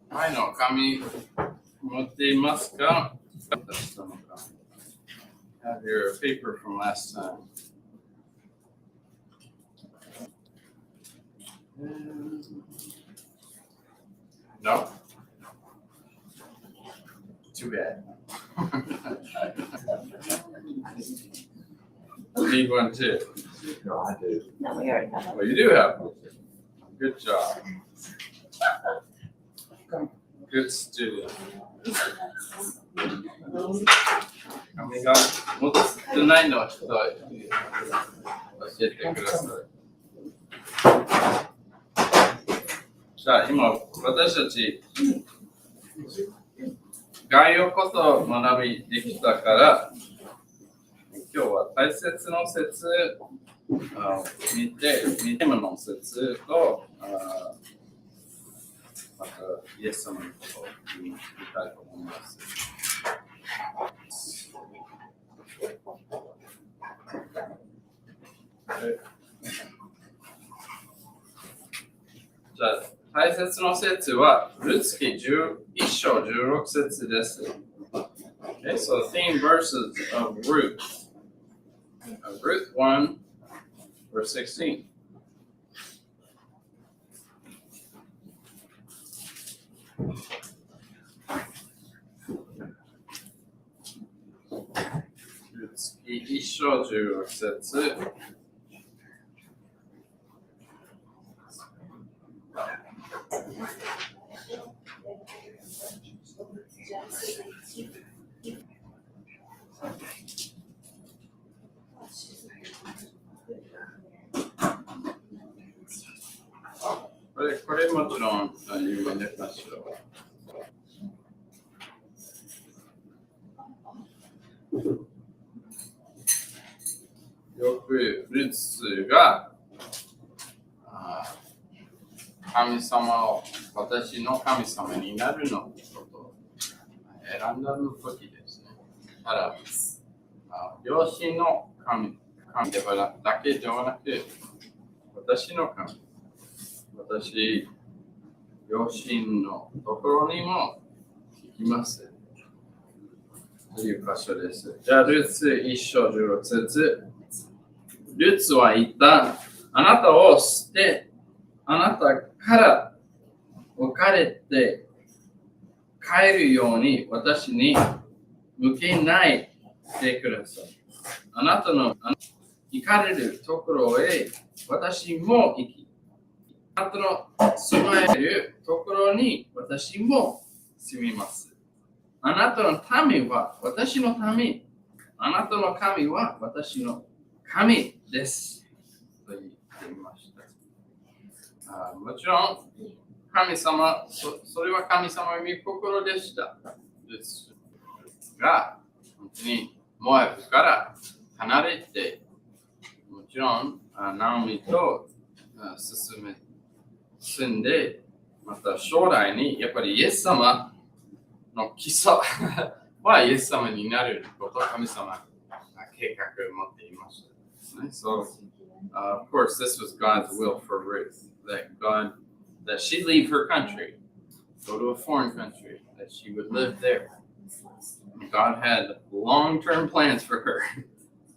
前の紙持っていますか？ Have your paper from last time. No? Too bad. You need one too. No, I do. No, we already have Well, you do have one. Good job. Good student. 紙が持ってないのはちょっと教えてください。じゃあ今私たち概要こそ学びできたから今日は大切の説を見てテーマの説とまたイエス様のことを見たいと思います。じゃあ大切の説はルツ記11章16節です。Okay, so the theme verses of Ruth. Ruth 1, verse 16. Ruth 1章16節。これもちろん有名な箇所。よくルツが神様を私の神様になるのことを選んだの時ですね。ただ、両親の神だけではなく、私の神。私、両親のところにも行きます。という箇所です。じゃあ、ルツ1章16節。ルツは言った。あなたを捨て、あなたから置かれて帰るように私に向けないでください。あなたの行かれるところへ私も行き、あなたの住まえるところに私も住みます。あなたの民は私の民、あなたの神は私の神です。と言っていました。もちろん、神様、それは神様の御心でした。ですが、本当にモアブから離れて、もちろん、ナオミと住んで、また将来にやっぱりイエス様の基礎はイエス様になることを神様が計画を持っていました。So, of course, this was God's will for Ruth, that she leave her country, go to a foreign country, that she would live there. God had long-term plans for her,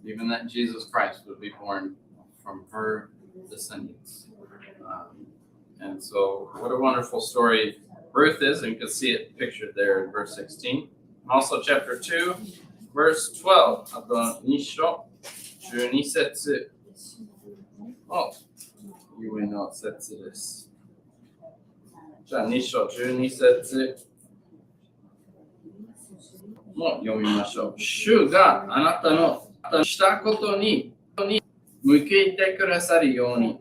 even that Jesus Christ would be born from her descendants. And so, what a wonderful story Ruth is, and you can see it pictured there in verse 16. Also, chapter 2, verse 12. あと2章12節を有名な説です。じゃあ2章12節も読みましょう。主があなたのしたことに向けてくださるように、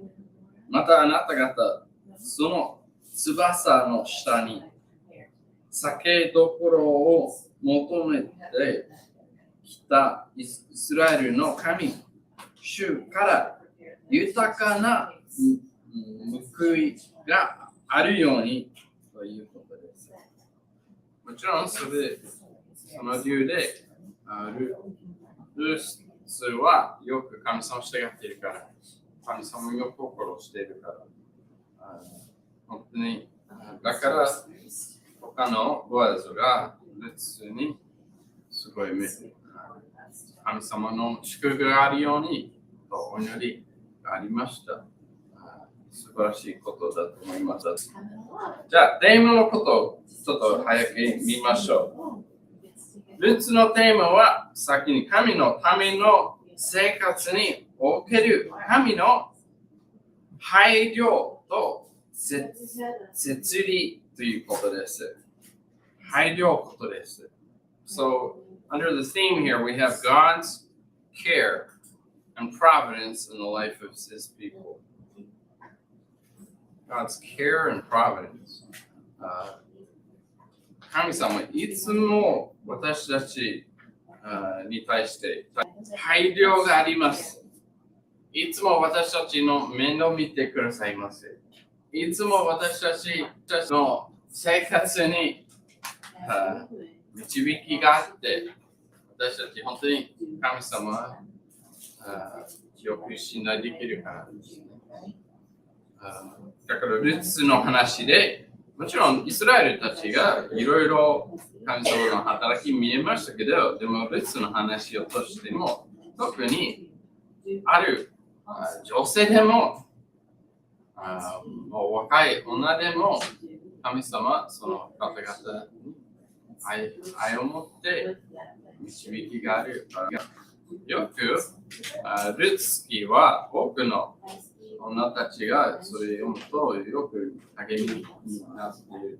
またあなた方、その翼の下に酒どころを求めてきたイスラエルの神、主から豊かな報いがあるようにということです。もちろんその理由でルスはよく神様を従っているから、神様の心をしているから、本当に、だから他のボアズがルツにすごい神様の祝福があるようにとお祈りがありました。素晴らしいことだと思います。じゃあ、テーマのことをちょっと早く見ましょう。ルツのテーマは先に神のための生活における神の配慮と摂理ということです。配慮ことです。So, under the theme here, we have God's care and providence in the life of His people. God's care and providence. 神様いつも私たちに対して配慮があります。いつも私たちの面倒を見てくださいませ。いつも私たちの生活に導きがあって、私たち本当に神様はよく信頼できるからですね。だからルツの話で、もちろんイスラエルたちがいろいろ神様の働き見えましたけど、でもルツの話をとしても、特にある女性でも、もう若い女でも、神様はその方々に愛を持って導きがあるから。よくルツ記は多くの女たちがそれを読むとよく励みになっている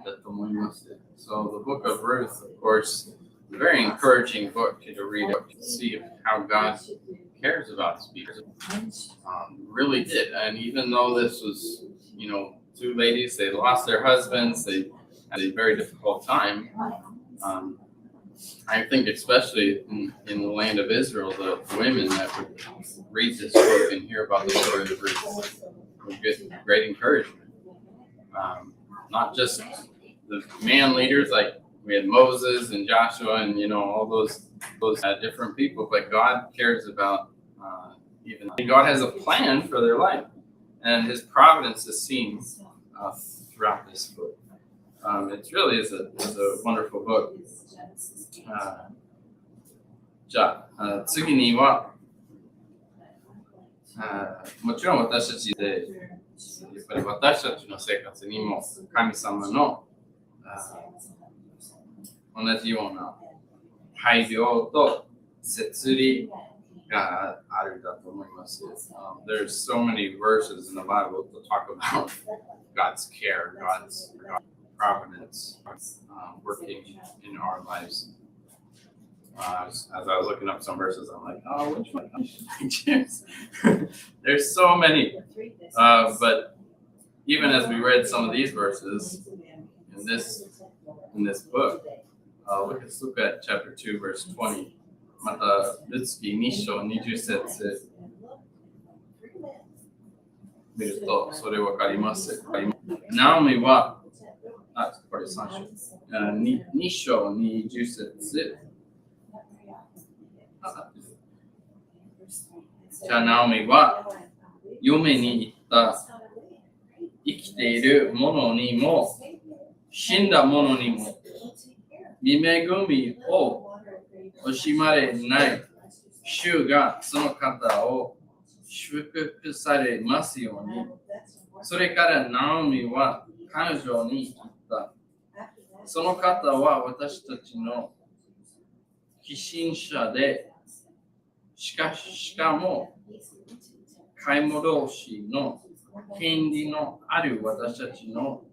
だと思います。So the book of Ruth, of course, is a very encouraging book to read to see how God cares about his people. Really did. And even though this was, two ladies, they lost their husbands, they had a very difficult time. I think especially in the land of Israel, the women that would read this book and hear about the story of Ruth would get great encouragement. Not just the man leaders, like we had Moses and Joshua and all those different people, but God cares about even God has a plan for their life, and His providence is seen throughout this book. It really is a wonderful book. じゃあ次にはもちろん私たちでやっぱり私たちの生活にも神様の同じような配慮と摂理があるだと思います。There's so many verses in the Bible to talk about God's care, God's providence working in our lives. As I was looking up some verses, I'm like, oh, which one should I choose? There's so many. But even as we read some of these verses in this book, let's look at chapter 2, verse 20. また、ルツ記2章20節見ると、それわかります。ナオミは、これ3章。2章20節。じゃあ、ナオミは、嫁に言った。生きている者にも、死んだ者にも、見恵みを惜しまれない。主がその方を祝福されますように。それからナオミは彼女に言った。その方は私たちの寄進者で、しかも買い戻しの権利のある私たちの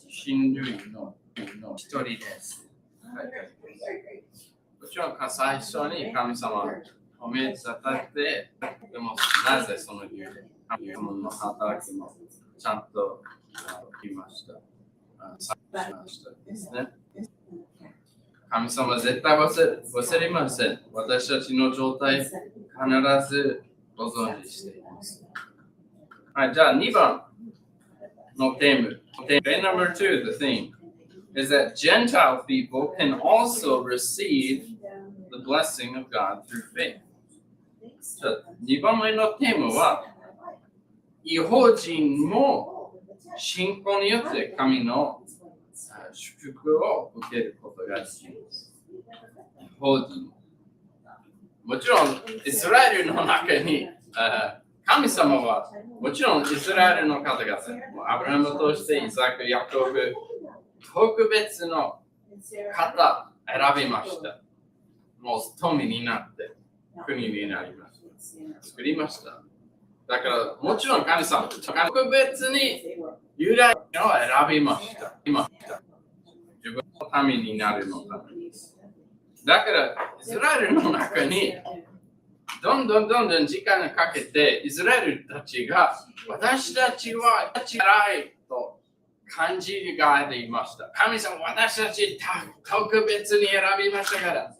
親類の一人です。もちろん最初に神様を褒めたたって、でもなぜその理由で神様の働きもちゃんと言いました。ですね。神様は絶対忘れません。私たちの状態、必ずご存知しています。はい、じゃあ2番のテーマ。Number 2, the theme is that Gentile people can also receive the blessing of God through faith. じゃあ2番目のテーマは、異邦人も信仰によって神の祝福を受けることができます。法人。もちろん、イスラエルの中に神様はもちろんイスラエルの方々、アブラハムとしてイザク、ヤコブ、特別の方選びました。もう富になって国になりました。作りました。だからもちろん神様、特別にユダヤを選びました。自分のためになるのために。だからイスラエルの中にどんどん時間をかけてイスラエルたちが私たちは偉いと感じがありました。神様私たち特別に選びましたから。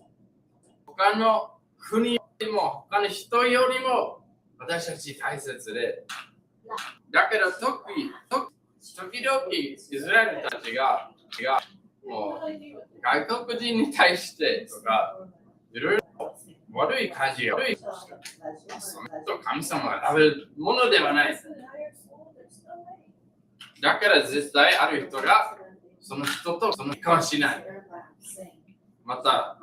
他の国よりも他の人よりも私たち大切で。だけど時々イスラエルたちがもう外国人に対してとかいろいろ悪い感じが悪い。その人神様が選べるものではない。だから絶対ある人がその人とその結婚しない。また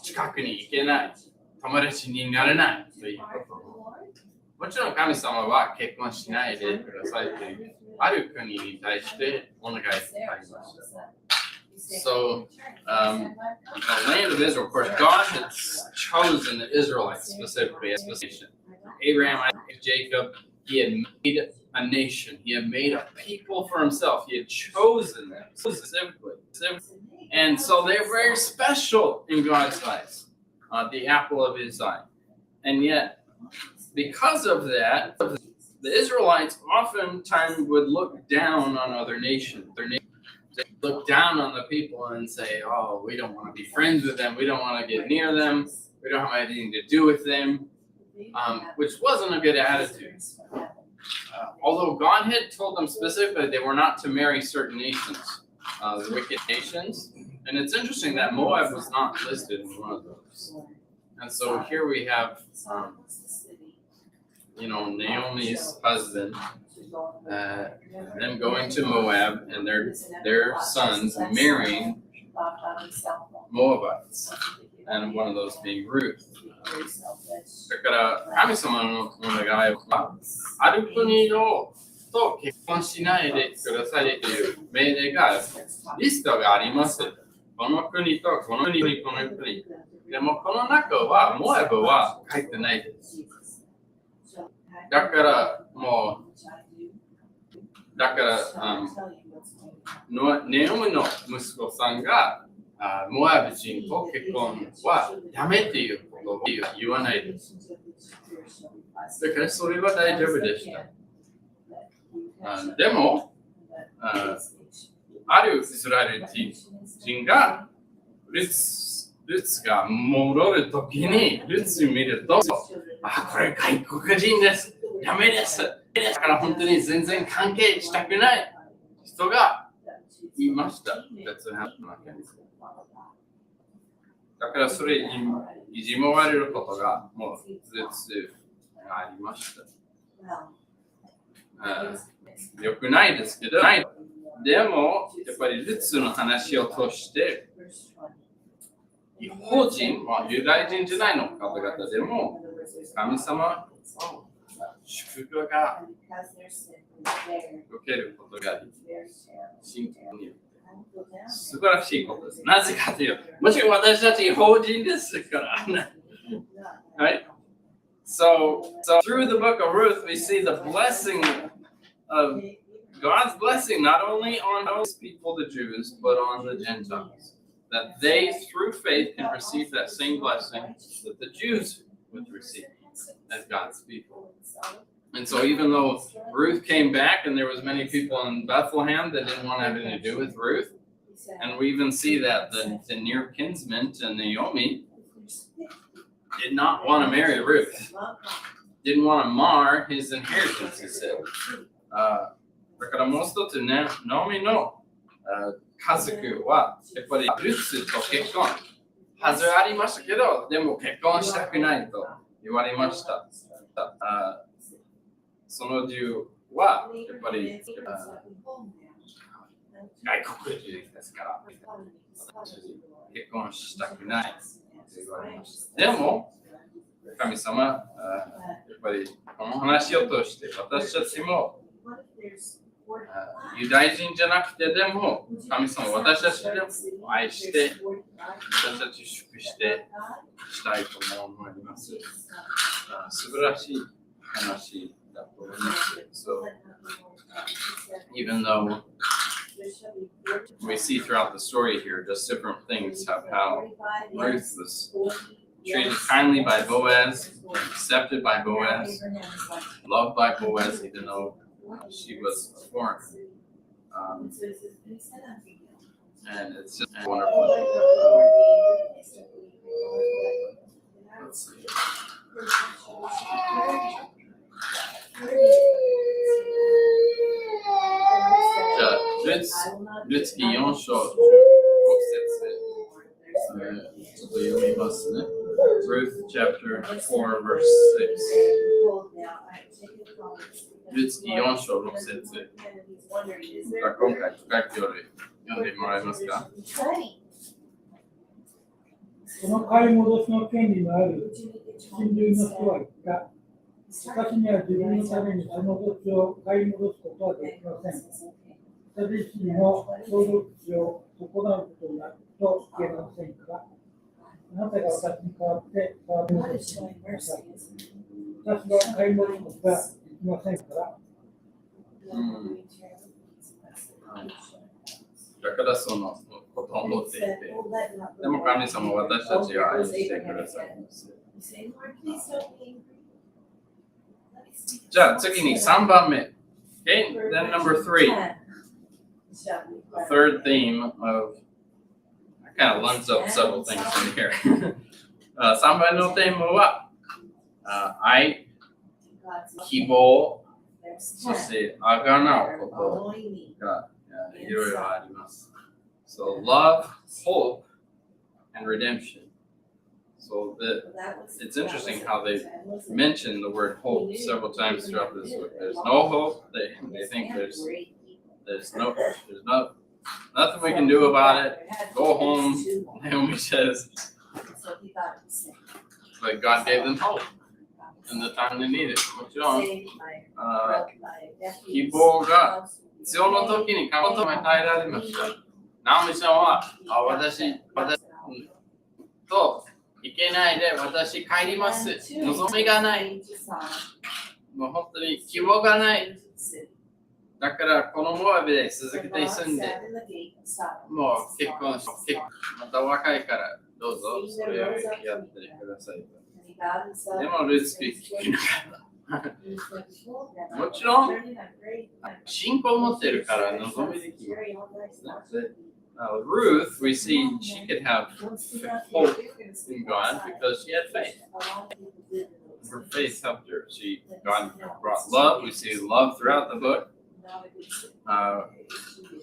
近くに行けない。友達になれないということ。もちろん神様は結婚しないでくださいというある国に対してお願いありました。So, the land of Israel, of course, God had chosen the Israelites specifically as a nation. Abraham, Isaac, Jacob, he had made a nation. He had made a people for himself. He had chosen them specifically. And so they're very special in God's eyes, the apple of his eye. And yet, because of that, the Israelites oftentimes would look down on other nations. They look down on the people and say, oh, we don't want to be friends with them. We don't want to get near them. We don't have anything to do with them, which wasn't a good attitude. Although God had told them specifically they were not to marry certain nations, the wicked nations. And it's interesting that Moab was not listed in one of those. And so here we have, Naomi's husband, them going to Moab and their sons marrying Moabites, and one of those being Ruth. だから神様のお願いはある国と結婚しないでくださいという命令がリストがあります。この国とこの国、この国。でもこの中はモアブは入ってないです。だからネオミの息子さんがモアブ人と結婚はやめていうことを言わないです。だからそれは大丈夫でした。でも、あるイスラエル人がルツが戻るときにルツを見ると、これ外国人です。ダメです。だから本当に全然関係したくない人がいました。だからそれいじめられることがもうルツがありました。よくないですけど、でもやっぱりルツの話を通して違法人、ユダヤ人じゃないの方々でも神様の祝福が受けることができる。信仰によって素晴らしいことです。なぜかというと、もちろん私たち違法人ですから。Right? So through the book of Ruth, we see the blessing of God's blessing not only on those people, the Jews, but on the Gentiles. That they, through faith, can receive that same blessing that the Jews would receive as God's people. And so even though Ruth came back and there was many people in Bethlehem that didn't want to have anything to do with Ruth, and we even see that the near kinsman to Naomi did not want to marry Ruth. Didn't want to mar his inheritance, he said. だからもう一つね、ナオミの家族はやっぱりルツと結婚はずありましたけど、でも結婚したくないと言われました。その理由はやっぱり外国人ですから結婚したくないと言われました。でも神様、やっぱりこの話を通して私たちもユダヤ人じゃなくてでも神様私たちでも愛して私たちを祝福してしたいと思います。素晴らしい話だと思います。So, even though we see throughout the story here just different things of how Ruth was treated kindly by Boaz, accepted by Boaz, loved by Boaz, even though she was a foreigner. And it's just wonderful. Let's see. じゃあ、ルツキ4章6節ちょっと読みますね。Ruth chapter 4 verse 6. ルツキ4章6節今回深く読んでもらえますか？その買い戻しの権利のある親類の人は言った。私には自分のためにその土地を買い戻すことはできません。私自身の相続地を損なうことになると言えませんから、あなたが私に代わって買い戻してください。私は買い戻すことができませんから。だからそのことを思っていて、でも神様は私たちを愛してくださいます。じゃあ次に3番目。Okay, then number 3. The third theme of, I kind of lumped up several things in here. 3番のテーマは、愛、希望、そしてあがなうことがいろいろあります。So love, hope, and redemption. So it's interesting how they mention the word hope several times throughout this book. There's no hope. They think there's nothing we can do about it. Go home. Naomi says, but God gave them hope in the time they needed. もちろん、希望が必要の時に神様に与えられました。ナオミさんは、私といけないで私帰ります。望みがない。もう本当に希望がない。だからこのモアビで続けて住んで、もう結婚して、また若いからどうぞそれをやってください。でもルツキ聞けなかった。もちろん、信仰を持っているから望みできる。Ruth, we see she could have hope in God because she had faith. Her faith helped her. God brought love. We see love throughout the book.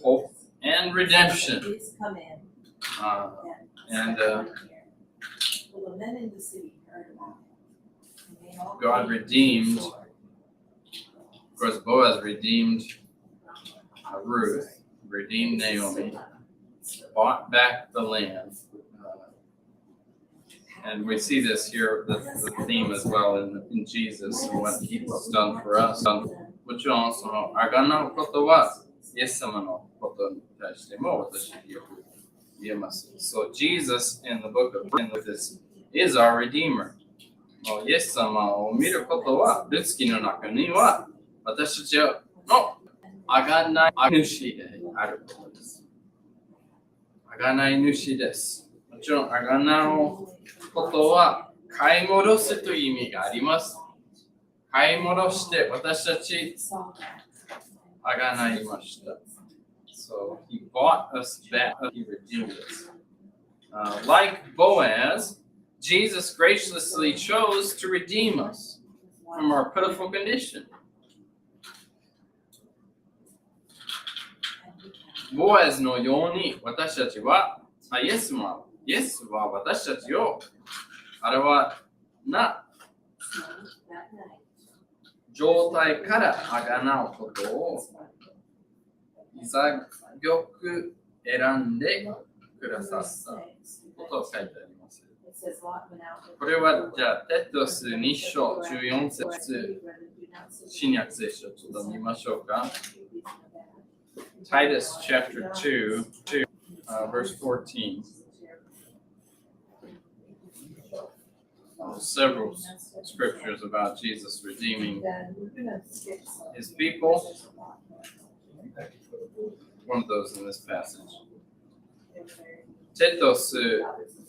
Hope and redemption. God redeemed, of course, Boaz redeemed Ruth, redeemed Naomi, bought back the land. And we see this here, the theme as well in Jesus and what He has done for us. もちろん、その、あがなうことは、イエス様のことに対しても私よく言えます。So, Jesus in the book of Genesis is our Redeemer. イエス様を見ることは、ルツキの中には、私たちのあがない主であることです。あがない主です。もちろん、あがなうことは、買い戻すという意味があります。買い戻して私たちあがないました。So He bought us back. He redeemed us. Like Boaz, Jesus graciously chose to redeem us from our pitiful condition. ボアズのように私たちは、イエスは私たちを表な状態からあがなうことを潔く選んでくださったことを書いてあります。これはじゃあ、テトス2章14節、新約聖書ちょっと見ましょうか。Titus chapter 2, verse 14. Several scriptures about Jesus redeeming his people. One of those in this passage. テトス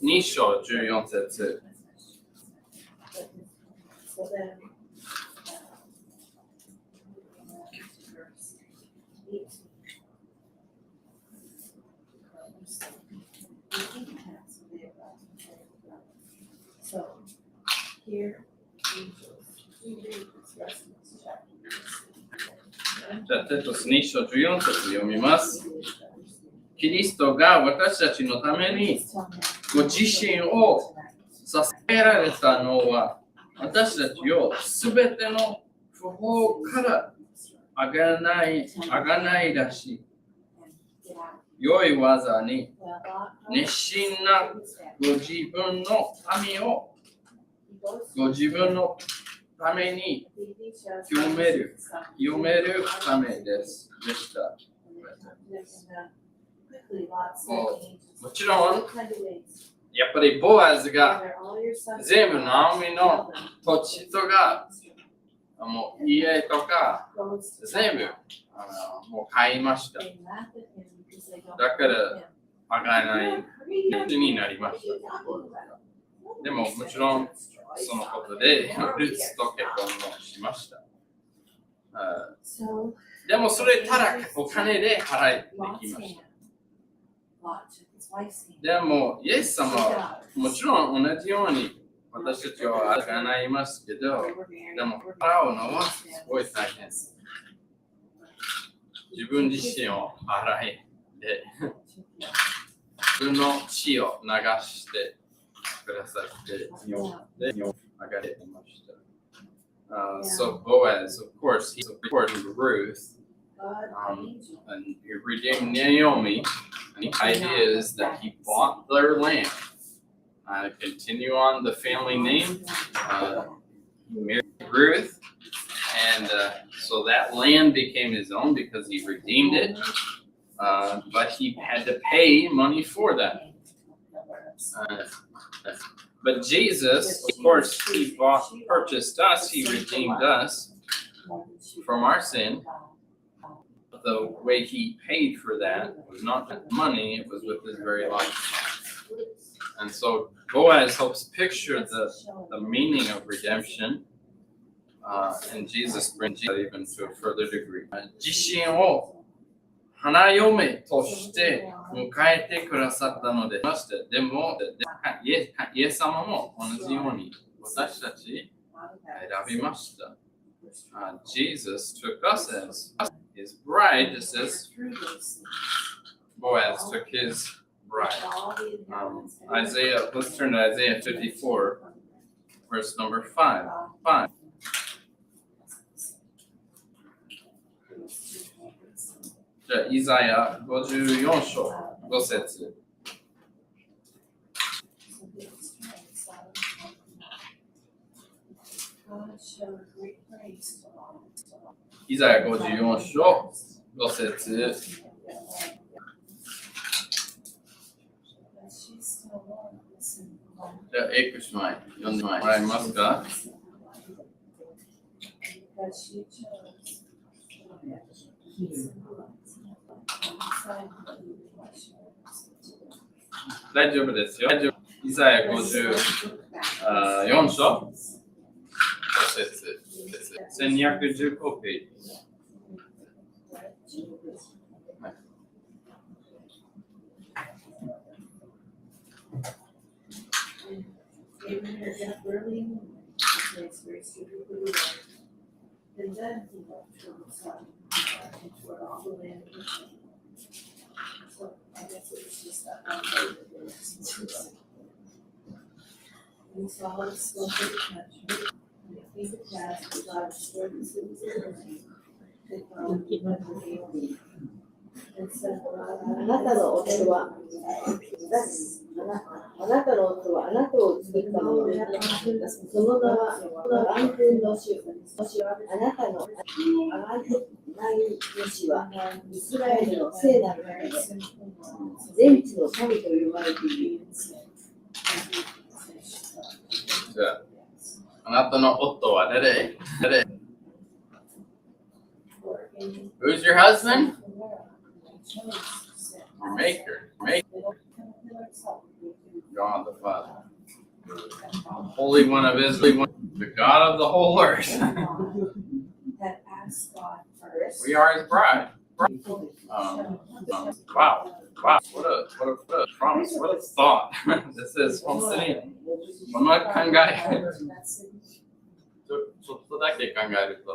2章14節。じゃあ、テトス2章14節読みます。キリストが私たちのためにご自身を捧げられたのは、私たちをすべての不法からあがない出し、良い技に熱心なご自分の民をご自分のために清めるためでした。もちろん、やっぱりボアズが全部ナオミの土地とかもう家とか全部もう買いました。だからあがないになりました。でももちろんそのことでルツと結婚もしました。でもそれただお金で払いできました。でもイエス様はもちろん同じように私たちはあがないますけど、でも払うのはすごい大変です。自分自身を払いで自分の血を流してくださってあがれました。So Boaz, of course, he's supporting Ruth, and he redeemed Naomi. And the idea is that he bought their land. Continue on the family name. He married Ruth, and so that land became his own because he redeemed it. But he had to pay money for that. But Jesus, of course, he purchased us, he redeemed us from our sin. The way he paid for that was not with money, it was with his very life. And so Boaz helps picture the meaning of redemption, and Jesus brings that even to a further degree. 自身を花嫁として迎えてくださったのでまして、でもイエス様も同じように私たち選びました。Jesus took us as his bride, just as Boaz took his bride. Isaiah, let's turn to Isaiah 54, verse number 5. じゃあ、イザヤ54章5節。イザヤ54章5節。じゃあ、エイク姉妹、読んでもらえますか？大丈夫ですよ。イザヤ54章5節。1215ページ。And then he looked toward the sun and toward all the land of the sea. So I guess it was just that one day that they were. And he saw the smoke of the country. あなたの夫はあなたの夫はあなたを作ったもので、その名は万軍の主。あなたの贖い主はイスラエルの聖なる方で、全地の神と呼ばれている。じゃあ、あなたの夫は誰？ Who's your husband? Your maker. God the Father. Holy One of Israel, the God of the whole earth. We are His bride. Wow. What a promise. What a thought. This is 本当にこの考え。ちょっとだけ考えると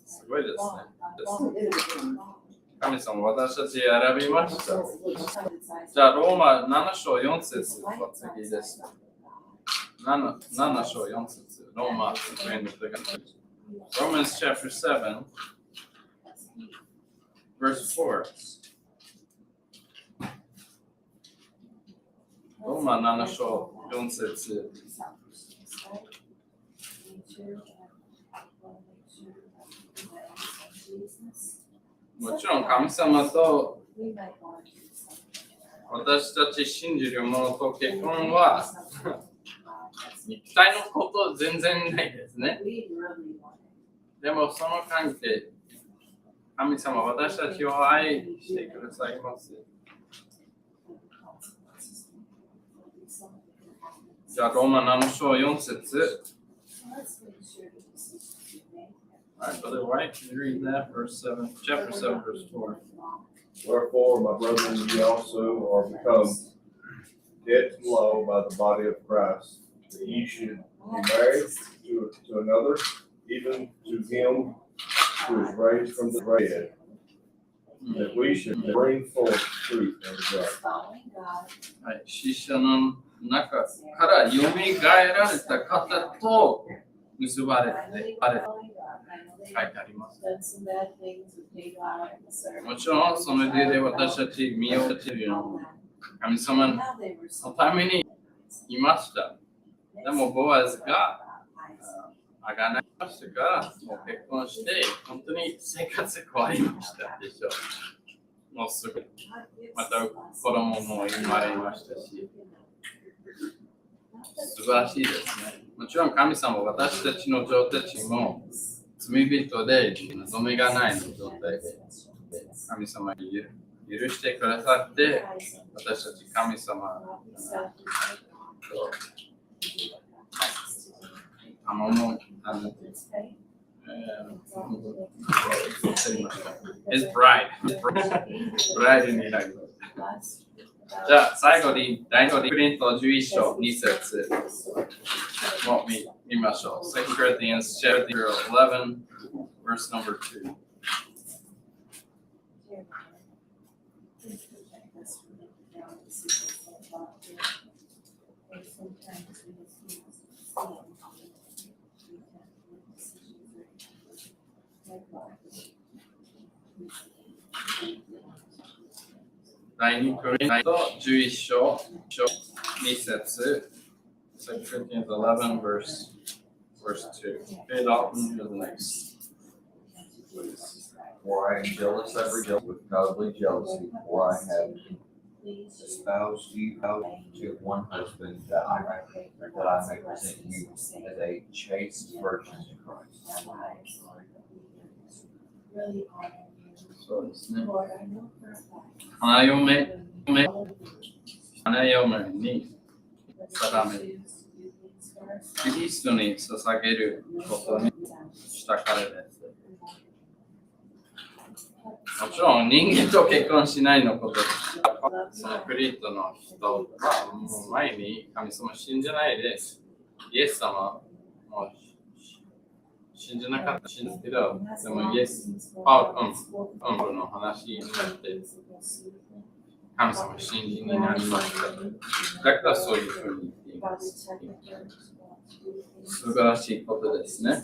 すごいですね。神様、私たち選びました。じゃあ、ローマ7章4節は次です。7章4節ローマ福音の手紙。Romans chapter 7, verse 4. ローマ7章4節。もちろん神様と私たち信じる者と結婚は肉体のこと全然ないですね。でもその関係、神様私たちを愛してくださいます。じゃあローマ7章4節。All right, Brother White, can you read that? Chapter 7, verse 4. Wherefore, my brethren, ye also are become dead to love by the body of Christ, that ye should be married to another, even to him who is raised from the dead, that we should bring forth fruit unto God. はい、死者の中から蘇られた方と結ばれて、書いてあります。もちろん、その理由で私たち身を立てるように神様のためにいました。でも、ボアズがあがないましたから、もう結婚して、本当に生活変わりましたでしょう。もうすぐ、また子供も生まれましたし、素晴らしいですね。もちろん、神様は私たちの状態も罪人で望みがないの状態で神様に許してくださって私たち神様頼むHis bride になります。じゃあ最後に第2コリント11章2節も見ましょう。2 Corinthians chapter 11, verse number 2.第2コリント11章2節 2 Corinthians 11 verse 2. Okay, Dalton, you're the next. For I am jealous every day with godly jealousy, for I have espoused you to one husband, that I may present you as a chaste virgin to Christ. そうですね。花嫁に定める。キリストに捧げることにした彼です。もちろん人間と結婚しないのことです。そのクリストの人はもう前に神様信じないです。イエス様も信じなかったんですけど、でもイエス、パウロの話になって、神様信じになりました。だからそういうふうに言っています。素晴らしいことですね。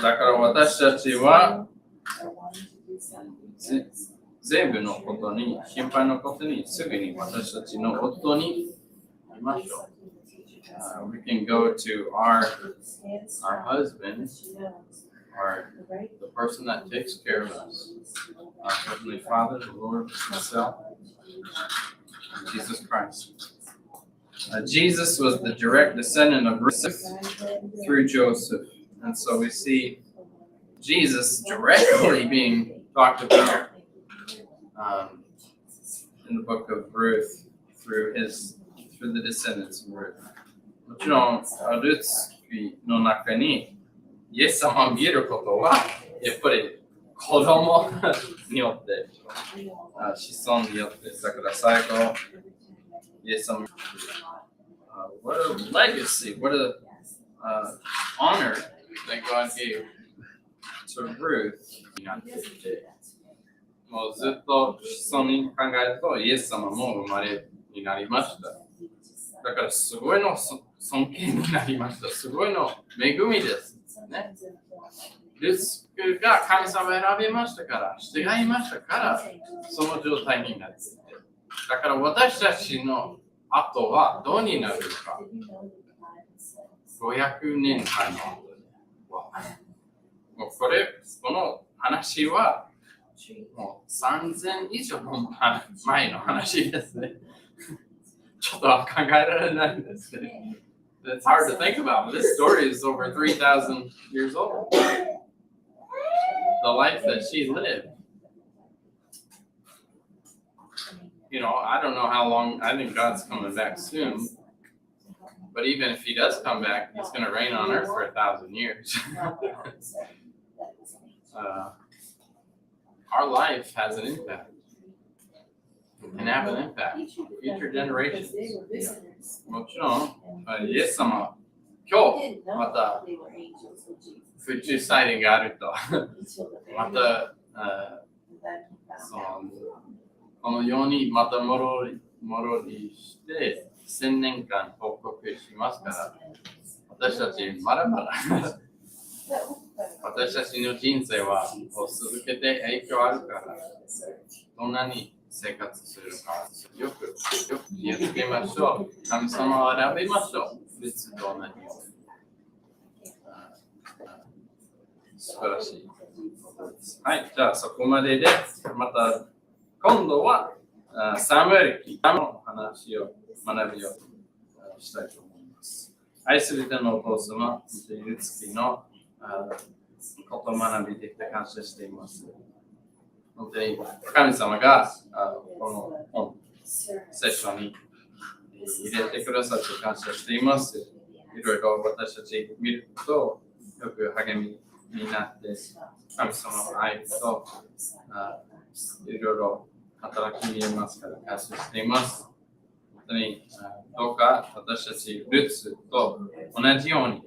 だから私たちは全部のことに、心配のことにすぐに私たちの夫に言いましょう。We can go to our husband, or the person that takes care of us, our Heavenly Father, the Lord Himself, Jesus Christ. Jesus was the direct descendant of Ruth through Joseph. And so we see Jesus directly being talked about in the book of Ruth through the descendants of Ruth. もちろん、ルーツの中にイエス様を見ることは、やっぱり子供によって、子孫によって、だから最後、イエス様、what a legacy, what a honor that God gave to Ruth になっていて、もうずっと子孫に考えると、イエス様も生まれになりました。だからすごいの尊敬になりました。すごいの恵みです。ね。ルツが神様を選びましたから、従いましたから、その状態になっていて。だから私たちの後はどうになるか。500年間の後で。もうこの話はもう3000以上の前の話ですね。ちょっと考えられないんですけど。It's hard to think about. This story is over 3,000 years old. The life that she lived. I don't know how long. I think God's coming back soon. But even if He does come back, He's going to reign on earth for 1,000 years. Our life has an impact. It can have an impact on future generations. もちろん、イエス様、今日また宇宙サイレンがあると、またこのようにまた戻りして1000年間報告しますから、私たちまだまだ私たちの人生は続けて影響あるから、どんなに生活するか、よく気をつけましょう。神様を選びましょう。別と同じように。素晴らしいことです。はい、じゃあそこまでで、また今度はサムエル記の話を学びをしたいと思います。愛する天のお父様、ゆつきのことを学びできて感謝しています。本当に神様がこのセッションに入れてくださって感謝しています。いろいろ私たち見るとよく励みになって、神様の愛といろいろ働き見えますから感謝しています。本当にどうか私たちルーツと同じように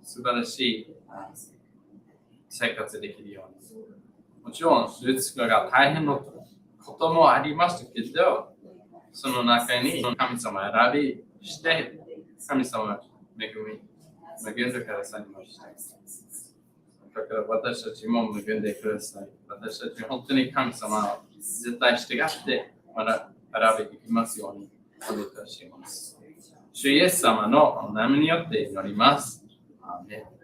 素晴らしい生活できるように。もちろん、ルーツが大変なこともありましたけど、その中に神様を選びして、神様を恵んでくださいました。だから私たちも恵んでください。私たち本当に神様を絶対従ってまだ選びていきますようにお願いいたします。主イエス様の名前によって祈ります。アーメン。